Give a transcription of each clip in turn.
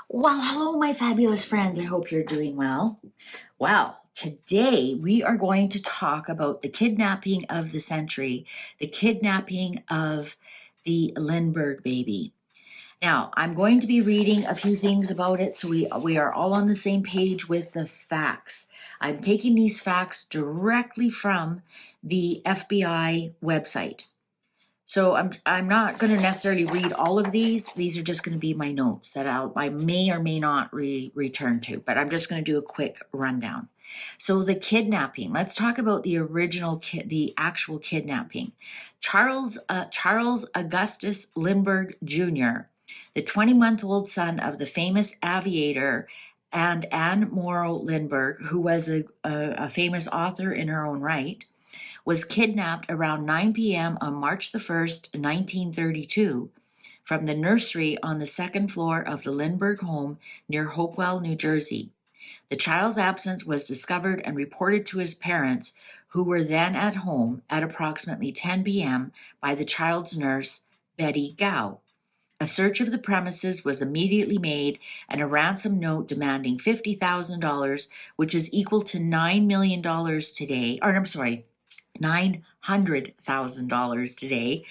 Well, hello, my fabulous friends. I hope you're doing well. Well, today we are going to talk about the kidnapping of the century, the kidnapping of the Lindbergh baby. Now, I'm going to be reading a few things about it so we are all on the same page with the facts. I'm taking these facts directly from the FBI website. So I'm not going to necessarily read all of these. These are just going to be my notes that I may or may not return to, but I'm just going to do a quick rundown. So the kidnapping. Let's talk about the original the actual kidnapping. Charles Augustus Lindbergh Jr., the 20-month-old son of the famous aviator and Anne Morrow Lindbergh, who was a famous author in her own right, was kidnapped around 9 p.m. on March the 1st, 1932, from the nursery on the second floor of the Lindbergh home near Hopewell, New Jersey. The child's absence was discovered and reported to his parents, who were then at home at approximately 10 p.m. by the child's nurse, Betty Gow. A search of the premises was immediately made, and a ransom note demanding $50,000, which is equal to $9 million today, or I'm sorry, $900,000 today,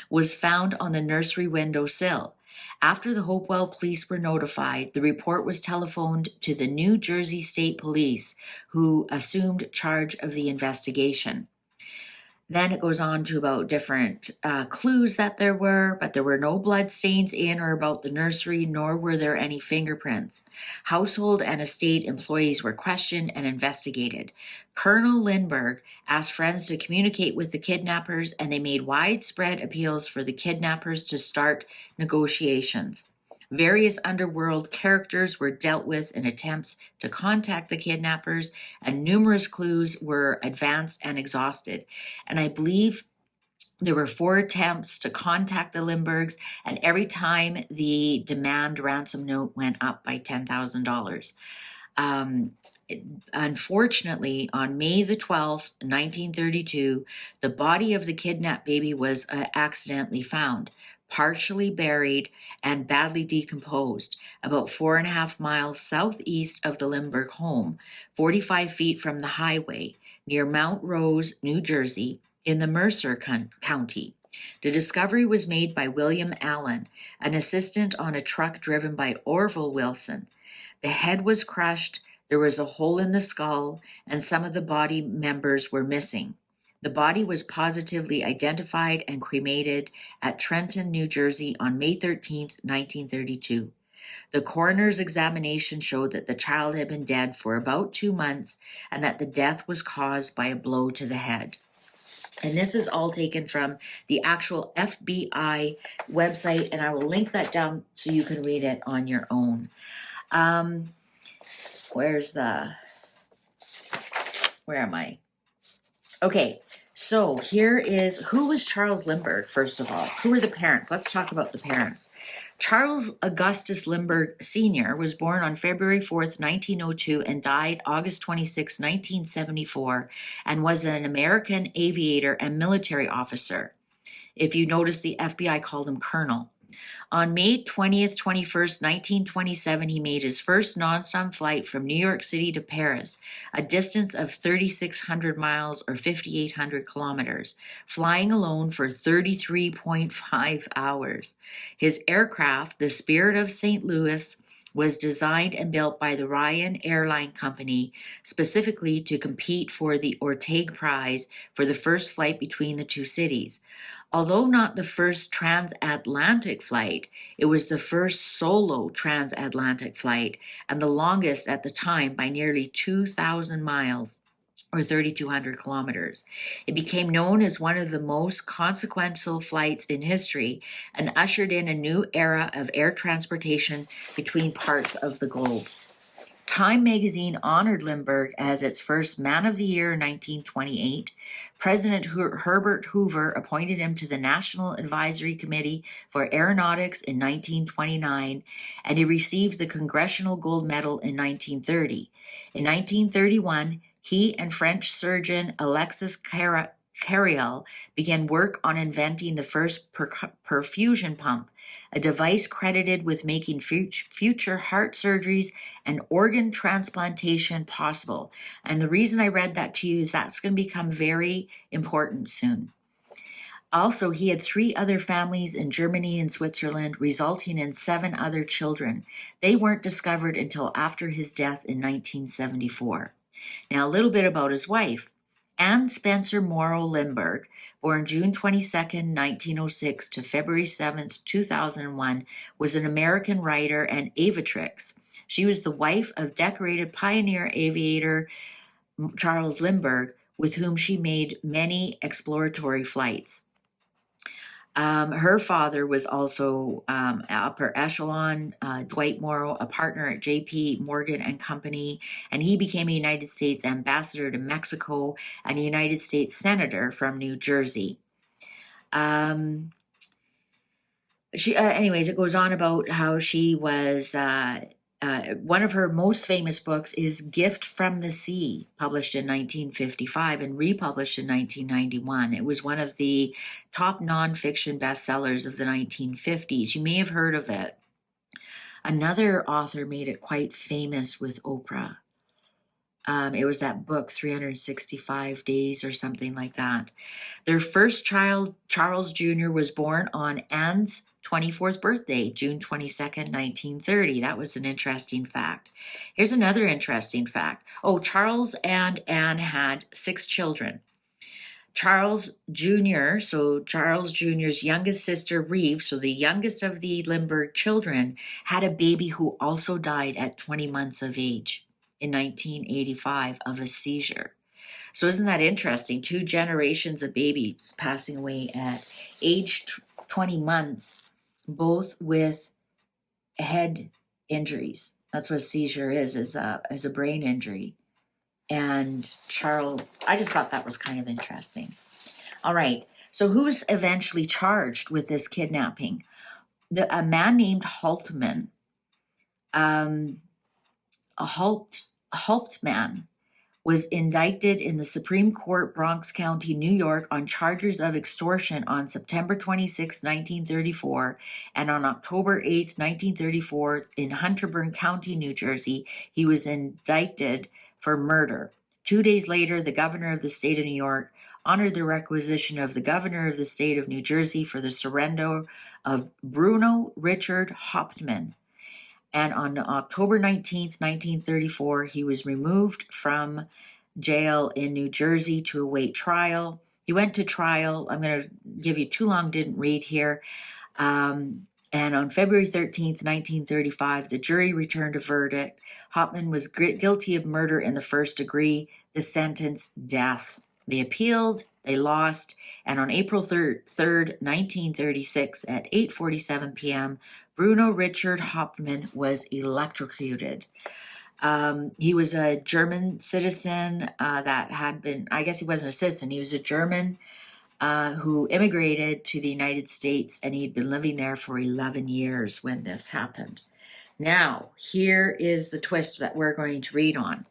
was found on the nursery windowsill. After the Hopewell police were notified, the report was telephoned to the New Jersey State Police, who assumed charge of the investigation. Then it goes on to about different clues that there were, but there were no blood stains in or about the nursery, nor were there any fingerprints. Household and estate employees were questioned and investigated. Colonel Lindbergh asked friends to communicate with the kidnappers, and they made widespread appeals for the kidnappers to start negotiations. Various underworld characters were dealt with in attempts to contact the kidnappers, and numerous clues were advanced and exhausted. And I believe there were 4 attempts to contact the Lindberghs, and every time the demand ransom note went up by $10,000. Unfortunately, on May the 12th, 1932, the body of the kidnapped baby was accidentally found, partially buried and badly decomposed, about 4.5 miles southeast of the Lindbergh home, 45 feet from the highway, near Mount Rose, New Jersey, in the Mercer County. The discovery was made by William Allen, an assistant on a truck driven by Orville Wilson. The head was crushed, there was a hole in the skull, and some of the body members were missing. The body was positively identified and cremated at Trenton, New Jersey on May 13, 1932. The coroner's examination showed that the child had been dead for about 2 months and that the death was caused by a blow to the head. And this is all taken from the actual FBI website, and I will link that down so you can read it on your own. Where am I? Okay, so here is, who was Charles Lindbergh, first of all? Who were the parents? Let's talk about the parents. Charles Augustus Lindbergh Sr. was born on February 4th, 1902 and died August 26, 1974, and was an American aviator and military officer. If you notice, the FBI called him Colonel. On May 20th, 21st, 1927, he made his first nonstop flight from New York City to Paris, a distance of 3,600 miles or 5,800 kilometers, flying alone for 33.5 hours. His aircraft, the Spirit of St. Louis, was designed and built by the Ryan Airline Company specifically to compete for the Orteig Prize for the first flight between the two cities. Although not the first transatlantic flight, it was the first solo transatlantic flight and the longest at the time by nearly 2,000 miles or 3,200 kilometers. It became known as one of the most consequential flights in history and ushered in a new era of air transportation between parts of the globe. Time magazine honored Lindbergh as its first Man of the Year in 1928. President Herbert Hoover appointed him to the National Advisory Committee for Aeronautics in 1929, and he received the Congressional Gold Medal in 1930. In 1931, he and French surgeon Alexis Cariel began work on inventing the first perfusion pump, a device credited with making future heart surgeries and organ transplantation possible. And the reason I read that to you is that's going to become very important soon. Also, he had 3 other families in Germany and Switzerland, resulting in 7 other children. They weren't discovered until after his death in 1974. Now, a little bit about his wife. Anne Spencer Morrow Lindbergh, born June 22nd, 1906 to February 7th, 2001, was an American writer and aviatrix. She was the wife of decorated pioneer aviator Charles Lindbergh, with whom she made many exploratory flights. Her father was also upper echelon, Dwight Morrow, a partner at J.P. Morgan and Company, and he became a United States ambassador to Mexico and a United States senator from New Jersey. Anyways, it goes on about how she was, one of her most famous books is Gift from the Sea, published in 1955 and republished in 1991. It was one of the top nonfiction bestsellers of the 1950s. You may have heard of it. Another author made it quite famous with Oprah. It was that book, 365 Days or something like that. Their first child, Charles Jr., was born on Anne's 24th birthday, June 22nd, 1930. That was an interesting fact. Here's another interesting fact. Charles and Anne had 6 children. Charles Jr., so Charles Jr.'s youngest sister, Reeve, so the youngest of the Lindbergh children, had a baby who also died at 20 months of age in 1985 of a seizure. So isn't that interesting? 2 generations of babies passing away at age 20 months, both with head injuries. That's what a seizure is a brain injury. And Charles, I just thought that was kind of interesting. All right, so who was eventually charged with this kidnapping? A man named Hauptmann, Hauptmann, was indicted in the Supreme Court, Bronx County, New York, on charges of extortion on September 26, 1934, and on October 8, 1934, in Hunterburn County, New Jersey, he was indicted for murder. 2 days later, the governor of the state of New York honored the requisition of the governor of the state of New Jersey for the surrender of Bruno Richard Hauptmann. And on October 19th, 1934, he was removed from jail in New Jersey to await trial. He went to trial. I'm going to give you too long, didn't read here. And on February 13th, 1935, the jury returned a verdict. Hauptmann was guilty of murder in the first degree. The sentence, death. They appealed, they lost, and on April 3rd, 1936, at 8:47 p.m., Bruno Richard Hauptmann was electrocuted. He was a German citizen that had been, I guess he wasn't a citizen, he was a German who immigrated to the United States, and he'd been living there for 11 years when this happened. Now, here is the twist that we're going to read on.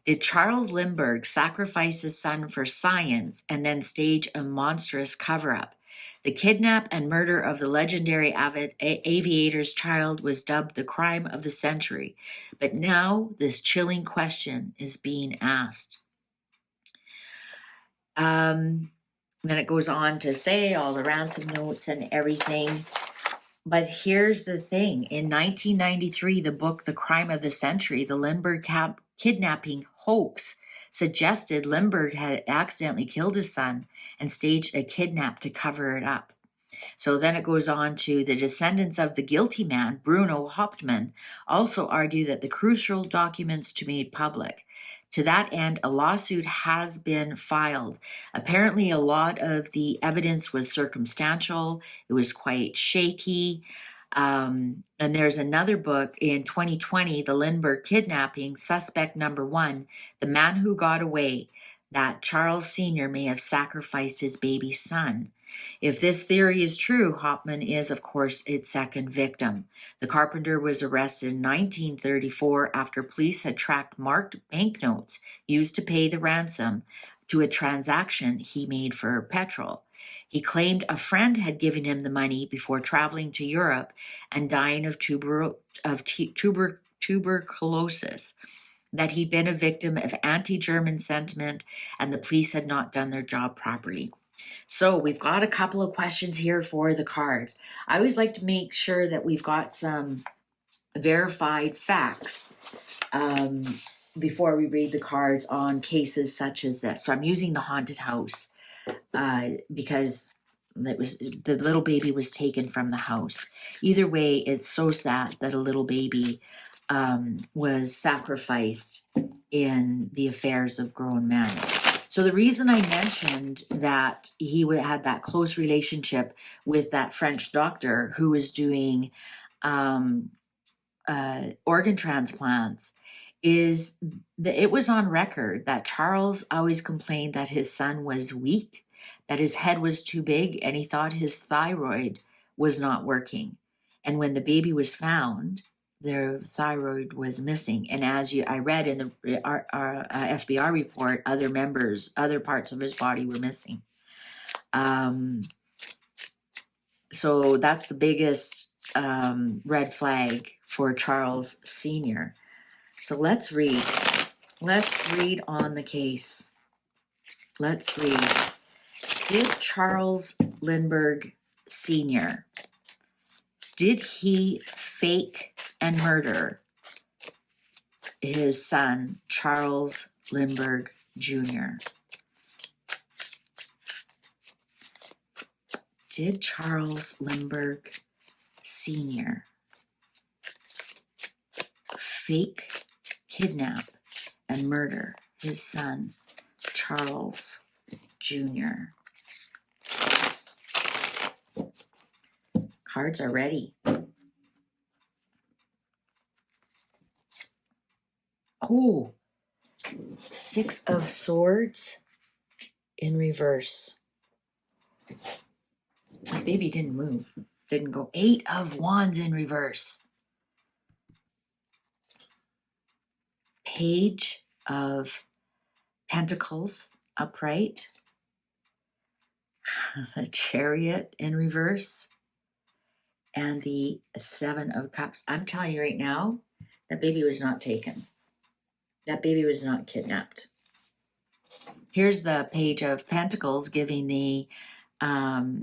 Did Charles Lindbergh sacrifice his son for science and then stage a monstrous cover-up? The kidnap and murder of the legendary aviator's child was dubbed the crime of the century, but now this chilling question is being asked. Then it goes on to say all the ransom notes and everything. But here's the thing. In 1993, the book The Crime of the Century, the Lindbergh Kidnapping Hoax, suggested Lindbergh had accidentally killed his son and staged a kidnap to cover it up. So then it goes on to the descendants of the guilty man, Bruno Hauptmann, also argue that the crucial documents to be made public. To that end, a lawsuit has been filed. Apparently, a lot of the evidence was circumstantial. It was quite shaky. And there's another book in 2020, The Lindbergh Kidnapping, Suspect Number 1, The Man Who Got Away, that Charles Sr. may have sacrificed his baby son. If this theory is true, Hauptmann is, of course, its second victim. The carpenter was arrested in 1934 after police had tracked marked banknotes used to pay the ransom to a transaction he made for petrol. He claimed a friend had given him the money before traveling to Europe and dying of tuberculosis, that he'd been a victim of anti-German sentiment and the police had not done their job properly. So we've got a couple of questions here for the cards. I always like to make sure that we've got some verified facts before we read the cards on cases such as this. So I'm using the haunted house because the little baby was taken from the house. Either way, it's so sad that a little baby was sacrificed in the affairs of grown men. So the reason I mentioned that he had that close relationship with that French doctor who was doing organ transplants is that it was on record that Charles always complained that his son was weak, that his head was too big, and he thought his thyroid was not working. And when the baby was found, their thyroid was missing. And as I read in our FBR report, other parts of his body were missing. So that's the biggest red flag for Charles Sr. So let's read. Let's read on the case. Let's read. Did Charles Lindbergh Sr., did he fake and murder his son, Charles Lindbergh Jr.? Did Charles Lindbergh Sr. fake, kidnap, and murder his son, Charles Jr.? Cards are ready. Oh, 6 of Swords in reverse. My baby didn't move. Didn't go. 8 of Wands in reverse. Page of Pentacles upright. The Chariot in reverse. And the 7 of Cups. I'm telling you right now, that baby was not taken. That baby was not kidnapped. Here's the Page of Pentacles giving the,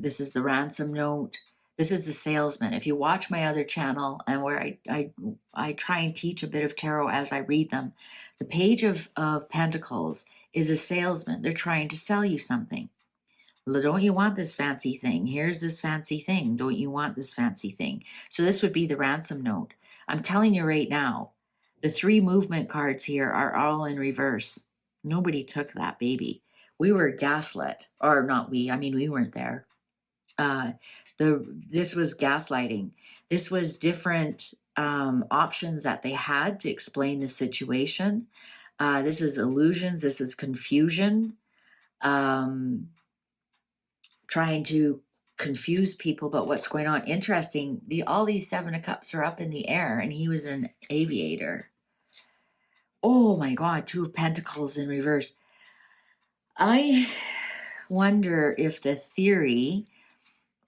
this is the ransom note. This is the salesman. If you watch my other channel and where I try and teach a bit of tarot as I read them, the Page of Pentacles is a salesman. They're trying to sell you something. Don't you want this fancy thing? Here's this fancy thing. Don't you want this fancy thing? So this would be the ransom note. I'm telling you right now, the 3 movement cards here are all in reverse. Nobody took that baby. We were gaslit, or not we, I mean, we weren't there. This was gaslighting. This was different options that they had to explain the situation. This is illusions. This is confusion. Trying to confuse people about what's going on. Interesting, all these 7 of Cups are up in the air, and he was an aviator. Oh my God, 2 of Pentacles in reverse. I wonder if the theory,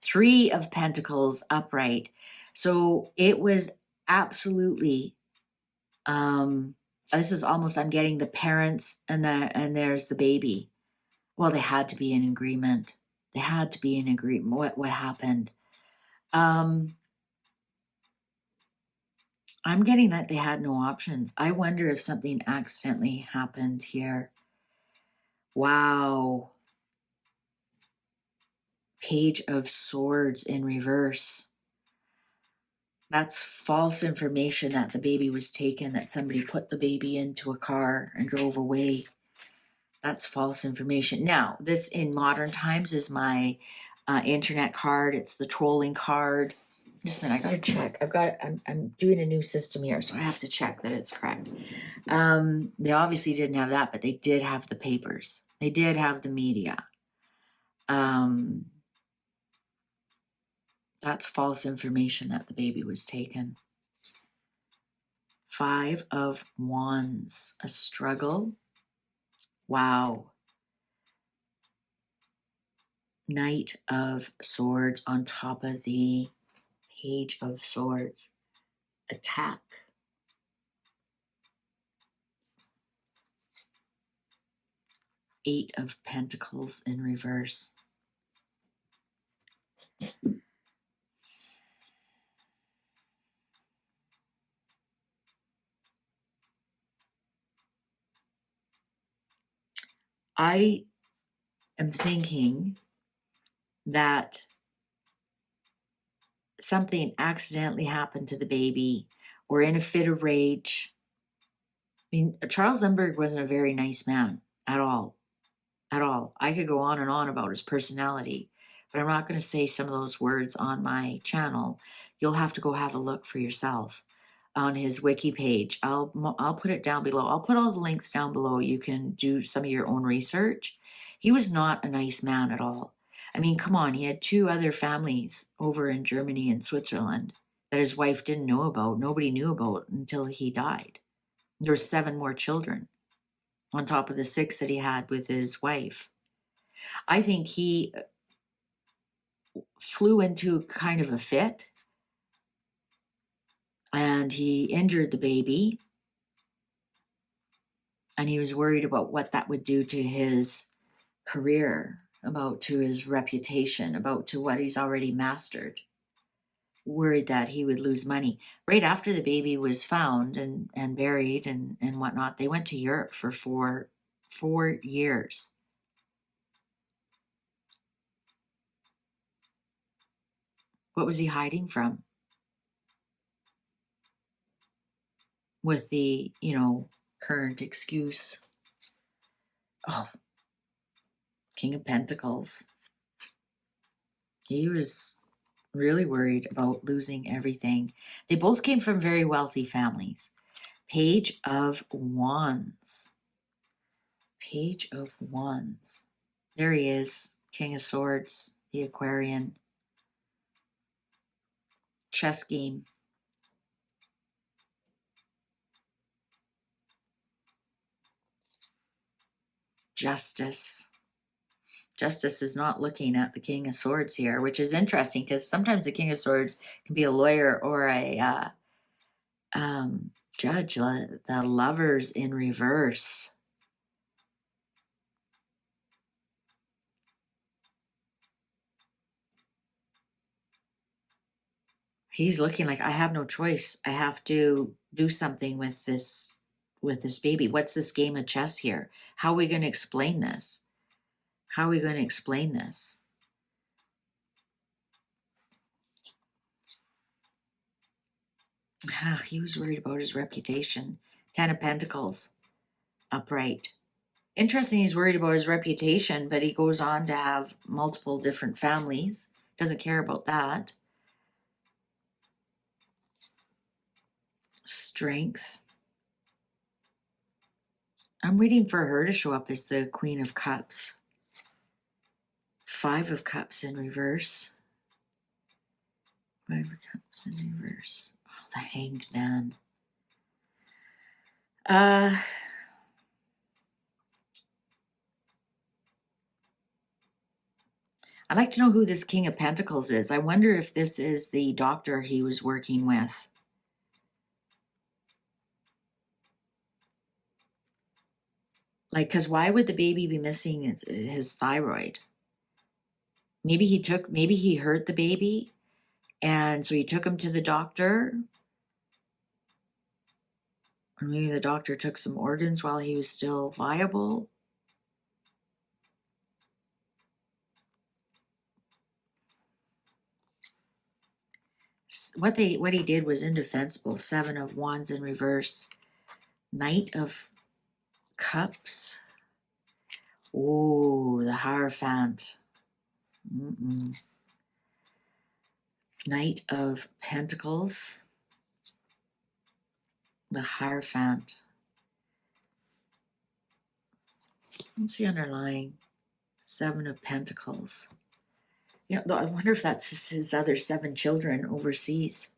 3 of Pentacles upright. So it was absolutely, this is almost, I'm getting the parents and there's the baby. Well, they had to be in agreement. They had to be in agreement. What happened? I'm getting that they had no options. I wonder if something accidentally happened here. Wow. Page of Swords in reverse. That's false information that the baby was taken, that somebody put the baby into a car and drove away. That's false information. Now, this in modern times is my internet card. It's the trolling card. Just a minute, I gotta check. I'm doing a new system here, so I have to check that it's correct. They obviously didn't have that, but they did have the papers. They did have the media. That's false information that the baby was taken. 5 of Wands, a struggle. Wow. Knight of Swords on top of the Page of Swords. Attack. Eight of Pentacles in reverse. I am thinking that something accidentally happened to the baby or in a fit of rage. I mean, Charles Lindbergh wasn't a very nice man at all. At all. I could go on and on about his personality, but I'm not going to say some of those words on my channel. You'll have to go have a look for yourself on his wiki page. I'll put it down below. I'll put all the links down below. You can do some of your own research. He was not a nice man at all. I mean, come on, he had two other families over in Germany and Switzerland that his wife didn't know about. Nobody knew about until he died. There were 7 more children on top of the 6 that he had with his wife. I think he flew into kind of a fit and he injured the baby, and he was worried about what that would do to his career, about to his reputation, about to what he's already mastered. Worried that he would lose money. Right after the baby was found and buried and whatnot, they went to Europe for four years. What was he hiding from? With the, current excuse. Oh, King of Pentacles. He was really worried about losing everything. They both came from very wealthy families. Page of Wands. Page of Wands. There he is, King of Swords, the Aquarian. Chess game. Justice. Justice is not looking at the King of Swords here, which is interesting because sometimes the King of Swords can be a lawyer or a judge. The Lovers in reverse. He's looking like, I have no choice. I have to do something with this baby. What's this game of chess here? How are we going to explain this? How are we going to explain this? He was worried about his reputation. 10 of Pentacles, upright. Interesting, he's worried about his reputation, but he goes on to have multiple different families. Doesn't care about that. Strength. I'm waiting for her to show up as the Queen of Cups. 5 of Cups in reverse. 5 of Cups in reverse. Oh, the Hanged Man. I'd like to know who this King of Pentacles is. I wonder if this is the doctor he was working with. Like, because why would the baby be missing his thyroid? Maybe he hurt the baby, and so he took him to the doctor. Or maybe the doctor took some organs while he was still viable. What he did was indefensible. 7 of Wands in reverse. Knight of Cups. Oh, the Hierophant. Knight of Pentacles. The Hierophant. What's the underlying? 7 of Pentacles. I wonder if that's his other 7 children overseas.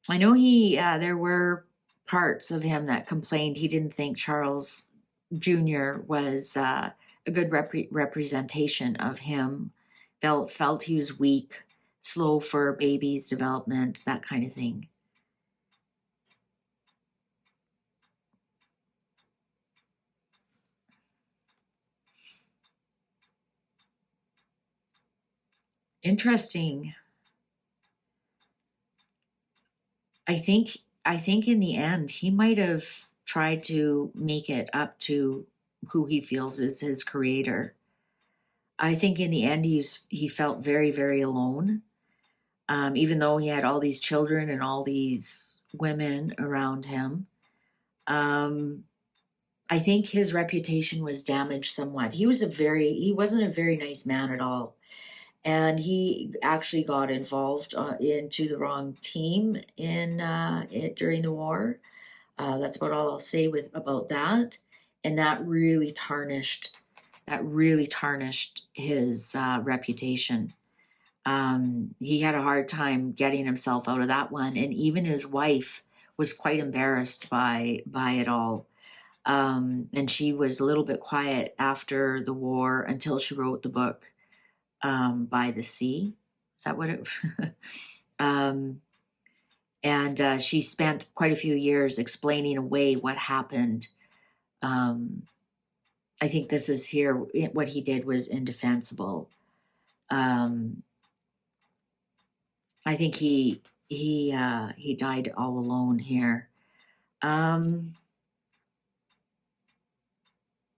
I know there were parts of him that complained he didn't think Charles Jr. was a good representation of him. Felt he was weak, slow for baby's development, that kind of thing. Interesting. I think in the end he might have tried to make it up to who he feels is his creator. I think in the end he felt very, very alone. Even though he had all these children and all these women around him. I think his reputation was damaged somewhat. He wasn't a very nice man at all. And he actually got involved into the wrong team during the war. That's about all I'll say about that. And that really tarnished his reputation. He had a hard time getting himself out of that one, and even his wife was quite embarrassed by it all. And she was a little bit quiet after the war until she wrote the book By the Sea. Is that what it? And she spent quite a few years explaining away what happened. I think this is here. What he did was indefensible. I think he died all alone here.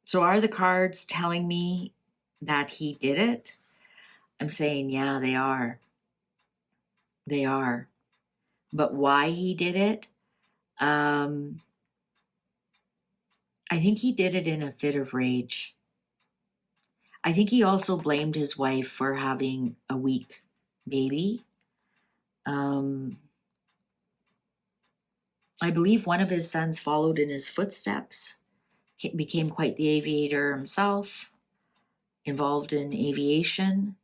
So are the cards telling me that he did it? I'm saying, yeah, they are. They are. But why he did it? I think he did it in a fit of rage. I think he also blamed his wife for having a weak baby. I believe one of his sons followed in his footsteps, became quite the aviator himself, involved in aviation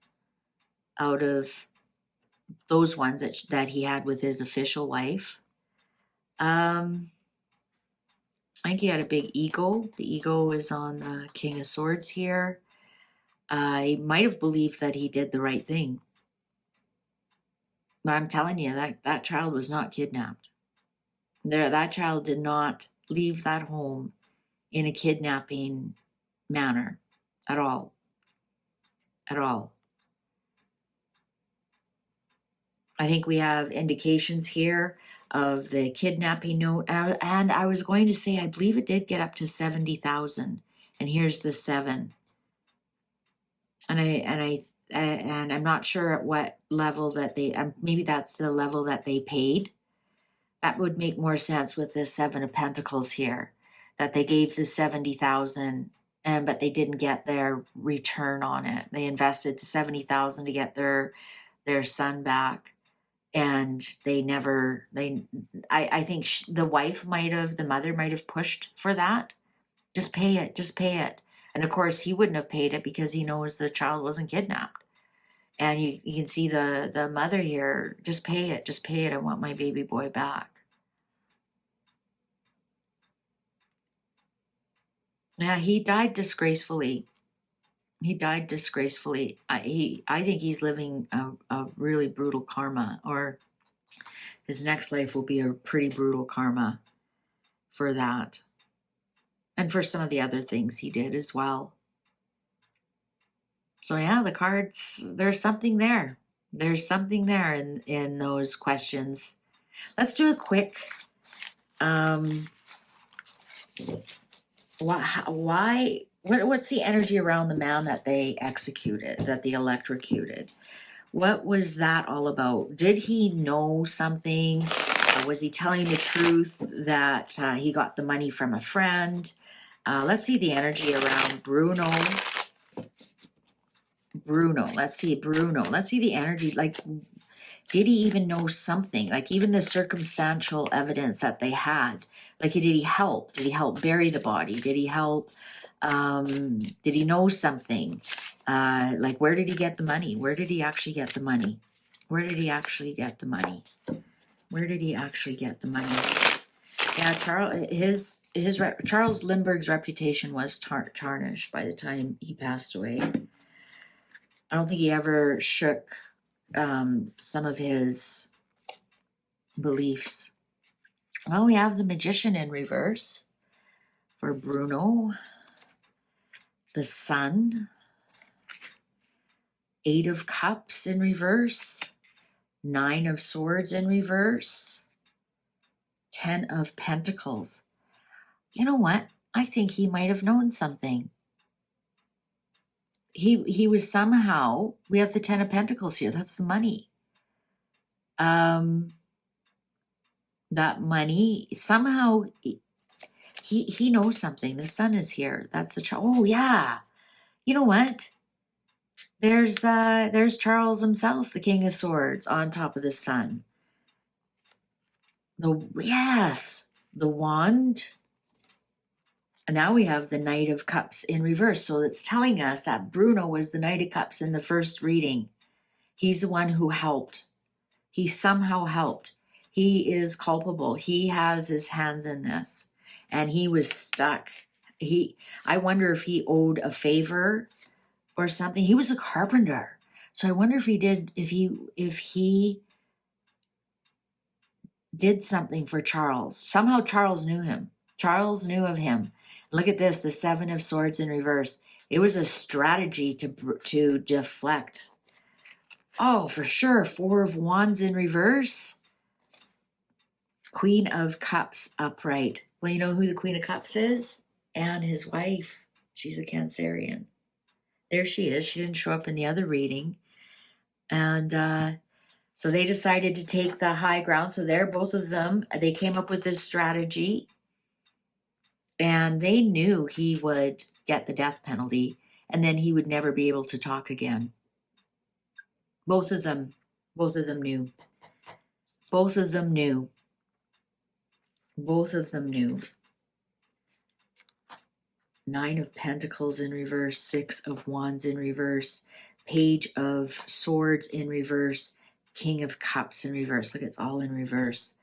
out of those ones that he had with his official wife. I think he had a big ego. The ego is on the King of Swords here. I might have believed that he did the right thing. But I'm telling you, that child was not kidnapped. That child did not leave that home in a kidnapping manner at all. At all. I think we have indications here of the kidnapping note. And I was going to say, I believe it did get up to 70,000. And here's the 7. And I'm not sure at what level that they, maybe that's the level that they paid. That would make more sense with the 7 of Pentacles here, that they gave the 70,000, but they didn't get their return on it. They invested the 70,000 to get their son back, and they never. I think the mother might have pushed for that. Just pay it. And of course, he wouldn't have paid it because he knows the child wasn't kidnapped. And you can see the mother here, just pay it, I want my baby boy back. Yeah, he died disgracefully. I think he's living a really brutal karma, or his next life will be a pretty brutal karma for that. And for some of the other things he did as well. So yeah, the cards, there's something there. There's something there in those questions. Let's do a quick, what's the energy around the man that they executed, that they electrocuted? What was that all about? Did he know something? Was he telling the truth that he got the money from a friend? Let's see the energy around Bruno. Let's see the energy. Like, did he even know something? Like, even the circumstantial evidence that they had. Like, did he help? Did he help bury the body? Did he help? Did he know something? Like, where did he get the money? Where did he actually get the money? Yeah, Charles Lindbergh's reputation was tarnished by the time he passed away. I don't think he ever shook some of his beliefs. Well, we have the Magician in reverse for Bruno. The Sun. 8 of Cups in reverse. 9 of Swords in reverse. 10 of Pentacles. You know what? I think he might have known something. He was somehow, we have the 10 of Pentacles here. That's the money. That money, somehow he knows something. The Sun is here. That's the, oh yeah. You know what? There's Charles himself, the King of Swords, on top of the Sun. Yes, the Wand. And now we have the Knight of Cups in reverse. So it's telling us that Bruno was the Knight of Cups in the first reading. He's the one who helped. He somehow helped. He is culpable. He has his hands in this. And he was stuck. I wonder if he owed a favor or something. He was a carpenter. So I wonder if he did something for Charles. Somehow Charles knew him. Charles knew of him. Look at this, the 7 of Swords in reverse. It was a strategy to deflect. Oh, for sure. 4 of Wands in reverse. Queen of Cups upright. Well, you know who the Queen of Cups is? And his wife. She's a Cancerian. There she is. She didn't show up in the other reading. And so they decided to take the high ground. So both of them, they came up with this strategy. And they knew he would get the death penalty. And then he would never be able to talk again. Both of them knew. Both of them knew. Both of them knew. 9 of Pentacles in reverse, 6 of Wands in reverse, Page of Swords in reverse, King of Cups in reverse. Look, it's all in reverse.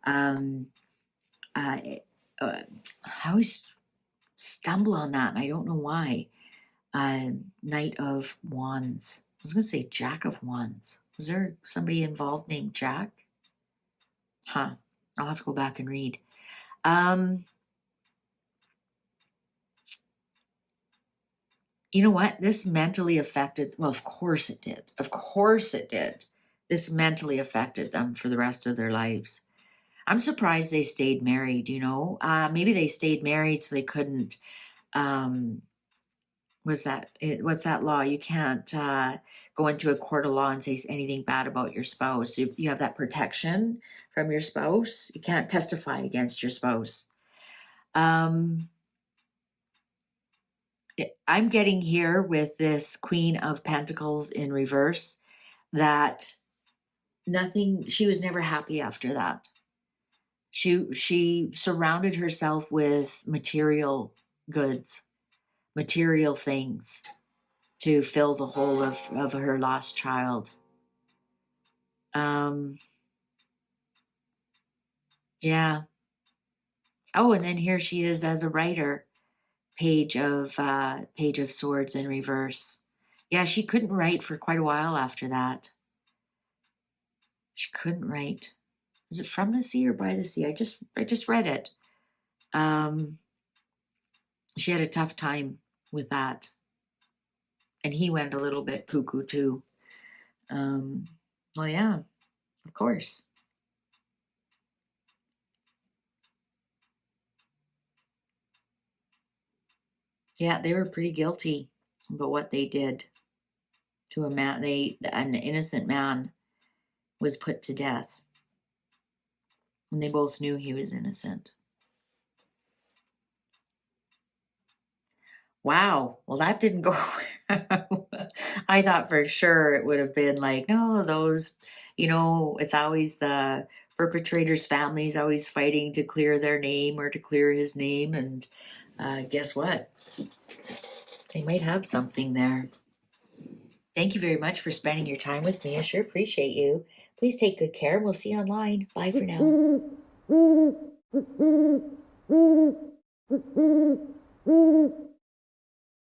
I always stumble on that, and I don't know why. Knight of Wands. I was going to say Jack of Wands. Was there somebody involved named Jack? Huh. I'll have to go back and read. You know what? This mentally affected, well, of course it did. Of course it did. This mentally affected them for the rest of their lives. I'm surprised they stayed married, you know. Maybe they stayed married so they couldn't, what's that law? You can't go into a court of law and say anything bad about your spouse. You have that protection from your spouse. You can't testify against your spouse. I'm getting here with this Queen of Pentacles in reverse that she was never happy after that. She surrounded herself with material goods, material things to fill the hole of her lost child. Yeah. Oh, and then here she is as a writer. Page of Swords in reverse. Yeah, she couldn't write for quite a while after that. She couldn't write. Is it From the Sea or By the Sea? I just read it. She had a tough time with that. And he went a little bit cuckoo too. Well, yeah, of course. Yeah, they were pretty guilty about what they did to a man. An innocent man was put to death. And they both knew he was innocent. Wow. Well, that didn't go. I thought for sure it would have been like, no, those, it's always the perpetrator's families always fighting to clear their name or to clear his name. And guess what? They might have something there. Thank you very much for spending your time with me. I sure appreciate you. Please take good care. We'll see you online. Bye for now.